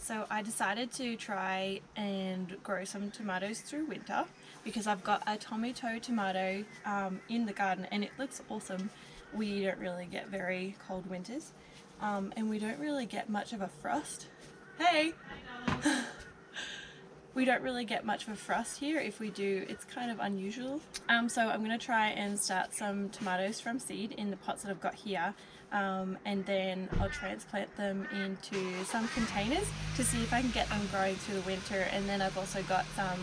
So I decided to try and grow some tomatoes through winter because I've got a tomato tomato in the garden and it looks awesome. We don't really get very cold winters and we don't really get much of a frost. Hey! We don't really get much of a frost here. If we do, it's kind of unusual. So I'm going to try and start some tomatoes from seed in the pots that I've got here, and then I'll transplant them into some containers to see if I can get them growing through the winter. And then I've also got some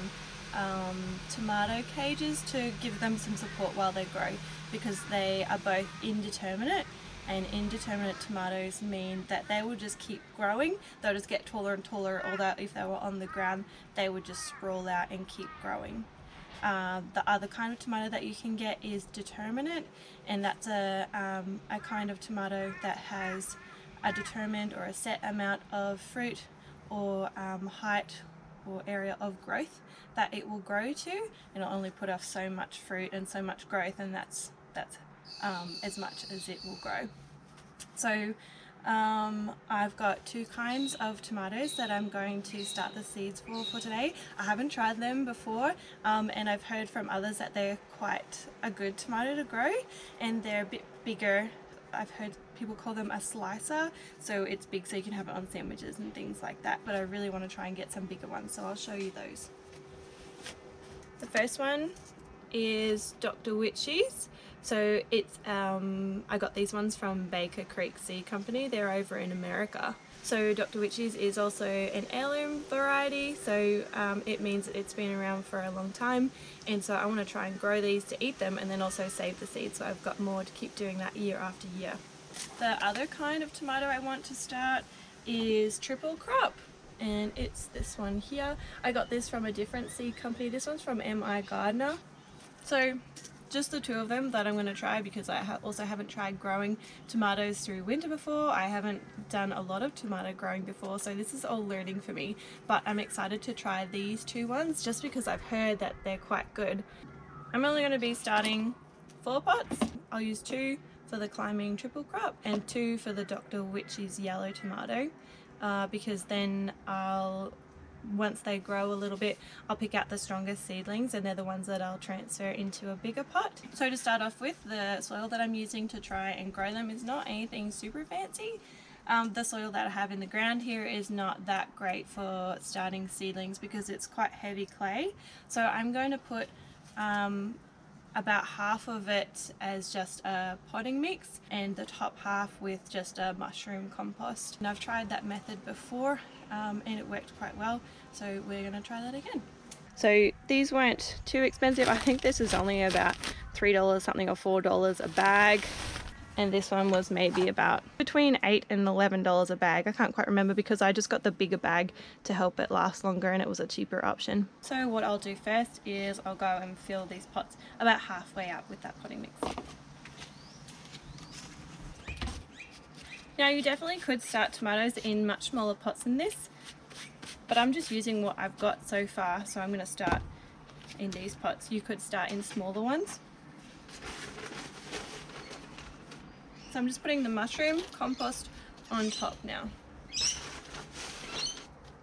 tomato cages to give them some support while they grow, because they are both indeterminate. And indeterminate tomatoes mean that they will just keep growing. They'll just get taller and taller, although if they were on the ground they would just sprawl out and keep growing. The other kind of tomato that you can get is determinate, and that's a kind of tomato that has a determined or a set amount of fruit or height or area of growth that it will grow to, and it'll only put off so much fruit and so much growth, and that's as much as it will grow. So I've got two kinds of tomatoes that I'm going to start the seeds for today. I haven't tried them before, and I've heard from others that they're quite a good tomato to grow, and they're a bit bigger. I've heard people call them a slicer, so it's big so you can have it on sandwiches and things like that, but I really want to try and get some bigger ones, so I'll show you those. The first one is Dr. Witchy's. So it's I got these ones from Baker Creek Seed Company. They're over in America. So Dr. Witchy's is also an heirloom variety, so it means that it's been around for a long time, and so I want to try and grow these to eat them and then also save the seeds, so I've got more to keep doing that year after year. The other kind of tomato I want to start is triple crop, and it's this one here. I got this from a different seed company. This one's from M.I. Gardner. So just the two of them that I'm going to try, because I also haven't tried growing tomatoes through winter before. I haven't done a lot of tomato growing before, so this is all learning for me, but I'm excited to try these two ones just because I've heard that they're quite good. I'm only going to be starting 4 pots. I'll use 2 for the climbing triple crop and 2 for the Dr. Witchy's yellow tomato, because then once they grow a little bit, I'll pick out the strongest seedlings, and they're the ones that I'll transfer into a bigger pot. So to start off with, the soil that I'm using to try and grow them is not anything super fancy. The soil that I have in the ground here is not that great for starting seedlings because it's quite heavy clay. So I'm going to put about half of it as just a potting mix and the top half with just a mushroom compost. And I've tried that method before and it worked quite well, so we're going to try that again. So these weren't too expensive. I think this is only about $3 something or $4 a bag, and this one was maybe about between $8 and $11 a bag. I can't quite remember because I just got the bigger bag to help it last longer and it was a cheaper option. So what I'll do first is I'll go and fill these pots about halfway up with that potting mix. Now you definitely could start tomatoes in much smaller pots than this, but I'm just using what I've got so far, so I'm going to start in these pots. You could start in smaller ones. So I'm just putting the mushroom compost on top now.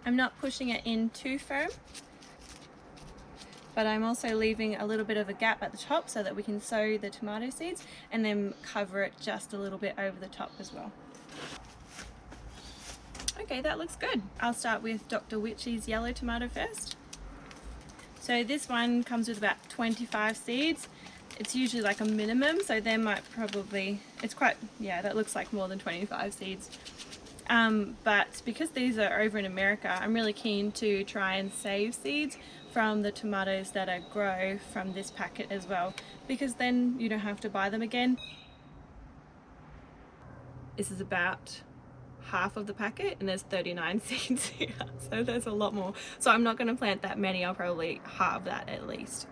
I'm not pushing it in too firm, but I'm also leaving a little bit of a gap at the top so that we can sow the tomato seeds and then cover it just a little bit over the top as well. Okay, that looks good. I'll start with Dr. Witchy's yellow tomato first. So this one comes with about 25 seeds. It's usually like a minimum, so there might probably, it's quite, yeah, that looks like more than 25 seeds. But because these are over in America, I'm really keen to try and save seeds from the tomatoes that I grow from this packet as well, because then you don't have to buy them again. This is about half of the packet and there's 39 seeds here, so there's a lot more. So I'm not going to plant that many, I'll probably halve that at least.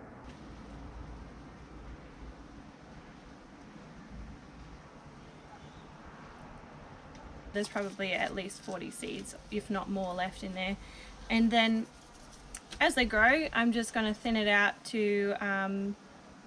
There's probably at least 40 seeds, if not more, left in there. And then as they grow, I'm just going to thin it out to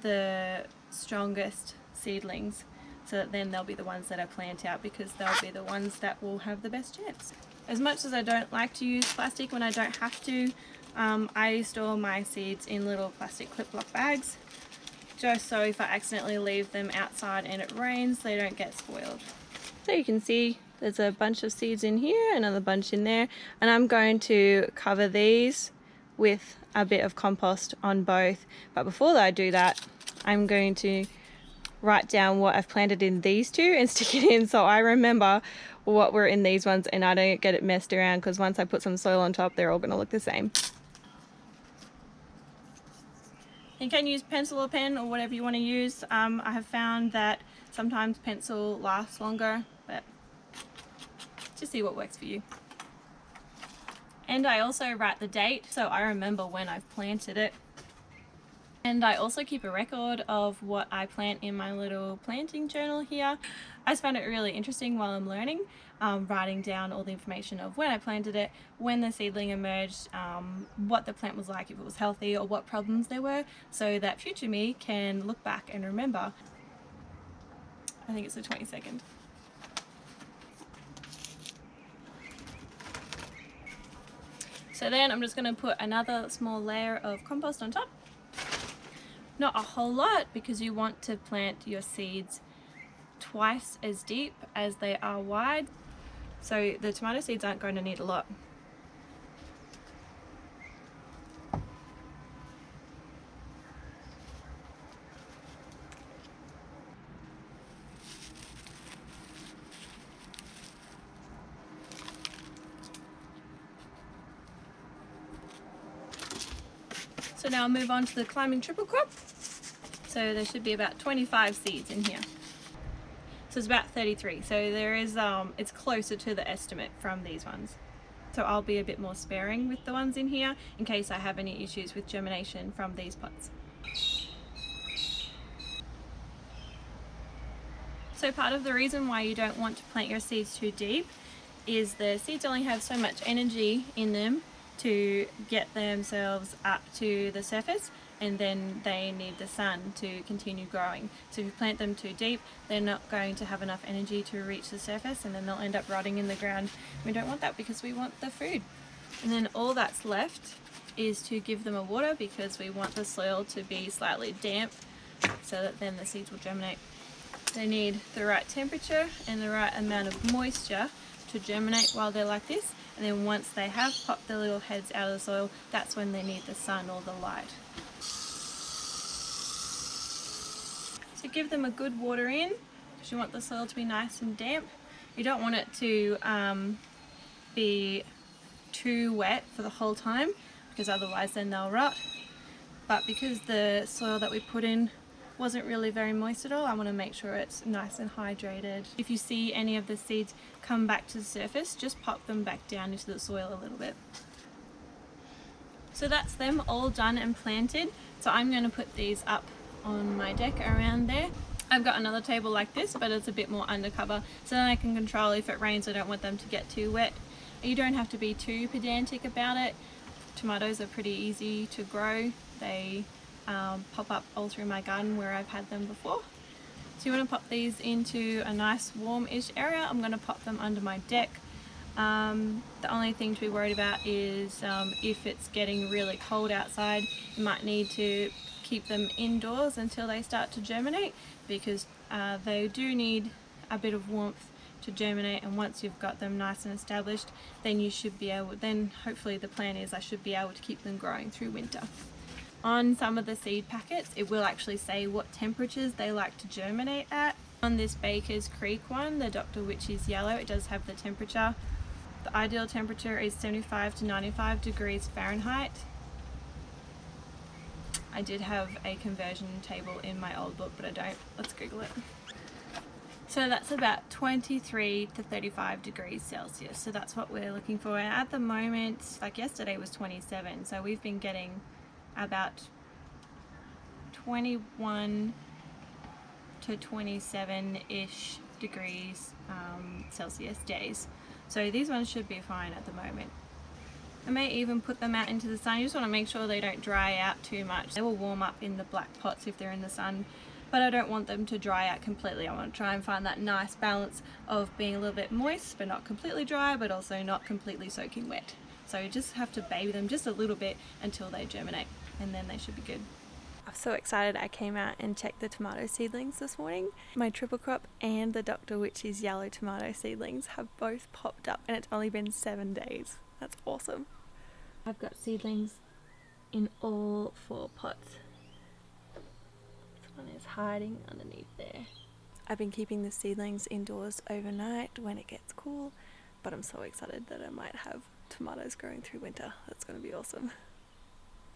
the strongest seedlings, so that then they'll be the ones that I plant out, because they'll be the ones that will have the best chance. As much as I don't like to use plastic when I don't have to, I store my seeds in little plastic clip-lock bags, just so if I accidentally leave them outside and it rains, they don't get spoiled. So you can see there's a bunch of seeds in here, another bunch in there, and I'm going to cover these with a bit of compost on both. But before I do that, I'm going to write down what I've planted in these two and stick it in so I remember what were in these ones and I don't get it messed around, because once I put some soil on top, they're all going to look the same. You can use pencil or pen or whatever you want to use. I have found that sometimes pencil lasts longer, but just see what works for you. And I also write the date so I remember when I've planted it. And I also keep a record of what I plant in my little planting journal here. I just found it really interesting while I'm learning, writing down all the information of when I planted it, when the seedling emerged, what the plant was like, if it was healthy, or what problems there were, so that future me can look back and remember. I think it's the 22nd. So then I'm just going to put another small layer of compost on top. Not a whole lot, because you want to plant your seeds twice as deep as they are wide. So the tomato seeds aren't going to need a lot. So now I'll move on to the climbing triple crop. So there should be about 25 seeds in here. So it's about 33. So there is, it's closer to the estimate from these ones. So I'll be a bit more sparing with the ones in here in case I have any issues with germination from these pots. So part of the reason why you don't want to plant your seeds too deep is the seeds only have so much energy in them to get themselves up to the surface, and then they need the sun to continue growing. So if you plant them too deep, they're not going to have enough energy to reach the surface, and then they'll end up rotting in the ground. We don't want that because we want the food. And then all that's left is to give them a water, because we want the soil to be slightly damp so that then the seeds will germinate. They need the right temperature and the right amount of moisture to germinate while they're like this. And then once they have popped their little heads out of the soil, that's when they need the sun or the light. So give them a good water in, because you want the soil to be nice and damp. You don't want it to be too wet for the whole time, because otherwise then they'll rot. But because the soil that we put in wasn't really very moist at all, I want to make sure it's nice and hydrated. If you see any of the seeds come back to the surface, just pop them back down into the soil a little bit. So that's them all done and planted. So I'm going to put these up on my deck around there. I've got another table like this, but it's a bit more undercover, so then I can control if it rains. I don't want them to get too wet. You don't have to be too pedantic about it. Tomatoes are pretty easy to grow. They pop up all through my garden where I've had them before. So you want to pop these into a nice warm-ish area. I'm going to pop them under my deck. The only thing to be worried about is if it's getting really cold outside, you might need to keep them indoors until they start to germinate, because they do need a bit of warmth to germinate, and once you've got them nice and established, then you should be able, then hopefully the plan is I should be able to keep them growing through winter. On some of the seed packets, it will actually say what temperatures they like to germinate at. On this Baker's Creek one, the Dr. Witch's Yellow, it does have the temperature. The ideal temperature is 75 to 95 degrees Fahrenheit. I did have a conversion table in my old book, but I don't. Let's Google it. So that's about 23 to 35 degrees Celsius. So that's what we're looking for. And at the moment, like yesterday was 27. So we've been getting about 21 to 27-ish degrees Celsius days. So these ones should be fine at the moment. I may even put them out into the sun. You just want to make sure they don't dry out too much. They will warm up in the black pots if they're in the sun but I don't want them to dry out completely. I want to try and find that nice balance of being a little bit moist but not completely dry, but also not completely soaking wet. So you just have to baby them just a little bit until they germinate, and then they should be good. I'm so excited I came out and checked the tomato seedlings this morning. My triple crop and the Dr. Witch's yellow tomato seedlings have both popped up, and it's only been 7 days. That's awesome. I've got seedlings in all 4 pots. This one is hiding underneath there. I've been keeping the seedlings indoors overnight when it gets cool, but I'm so excited that I might have tomatoes growing through winter. That's going to be awesome.